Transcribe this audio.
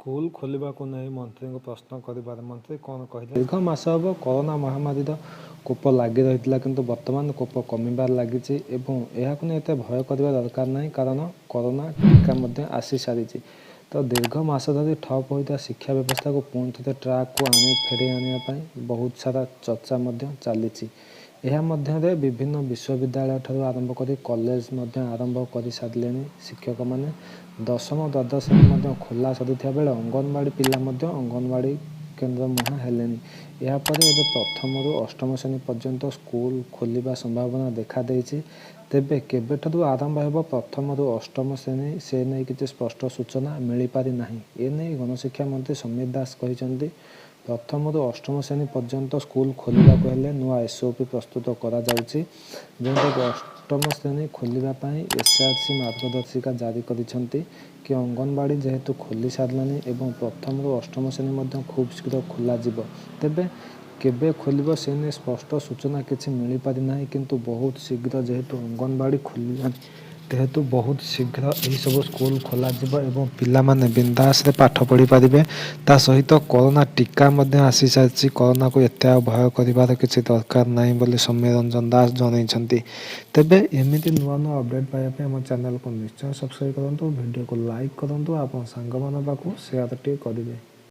School खोलने को नहीं मंत्री को प्रश्न कर मंत्री कौन कहले दीर्घ मास हम कोरोना महामारी कोप लगी रही किंतु वर्तमान कोप कमिबार लगी नहीं एत भय करने दरकार नहीं कारण कोरोना टीका आसी सारी तो दीर्घ मास धरी ठप होता शिक्षा व्यवस्था को पुणी थे ट्राक को आनी फेर आने बहुत सारा चर्चा चली विभिन्न विश्वविद्यालय ठारू आरंभ कर कॉलेज आरंभ कर सारे शिक्षक मैंने दशम द्वादश खोला सरी बेले अंगनवाड़ी पिला अंगनवाड़ी केन्द्र मुहां हेले यापर ए प्रथम अष्टम श्रेणी पर्यंत स्कूल खोलने संभावना देखा तेबे केबेठू आरंभ हो प्रथम अष्टम श्रेणी से नहीं किसी स्पष्ट सूचना मिल पारि ना एने गणशिक्षा मंत्री समीर दास कहते प्रथम अष्टम श्रेणी पर्यंत स्कूल खोलने को हेले नुआ एसओपी प्रस्तुत करा जाउछि अष्टम श्रेणी खोलने एसआरसी मार्गदर्शिका जारी करिसेंति कि अंगनवाड़ी जेहेतु खोली सारानी एवं प्रथम अष्टम श्रेणी खूब शीघ्र खोल तेबे केबे खोल से नहीं स्पष्ट सूचना किसी मिल पारि ना किंतु बहुत शीघ्र जेहेतु अंगनवाड़ी खोल जेहेतु बहुत शीघ्र यही सब स्कूल खोल पिला माने बिंदास पाठ पढ़ी पारे ता सहित कोरोना टीका आसी सारी कोरोना को एत भय कर किसी दरकार नहीं बोली सौम्य रंजन दास जनइछंती तेबे एमती नुआ नुआ अपडेट पाइबा आम चैनल को निश्चय सब्सक्राइब करूँ वीडियो को लाइक करूँ आप सांग मान पाक सेयार करेंगे।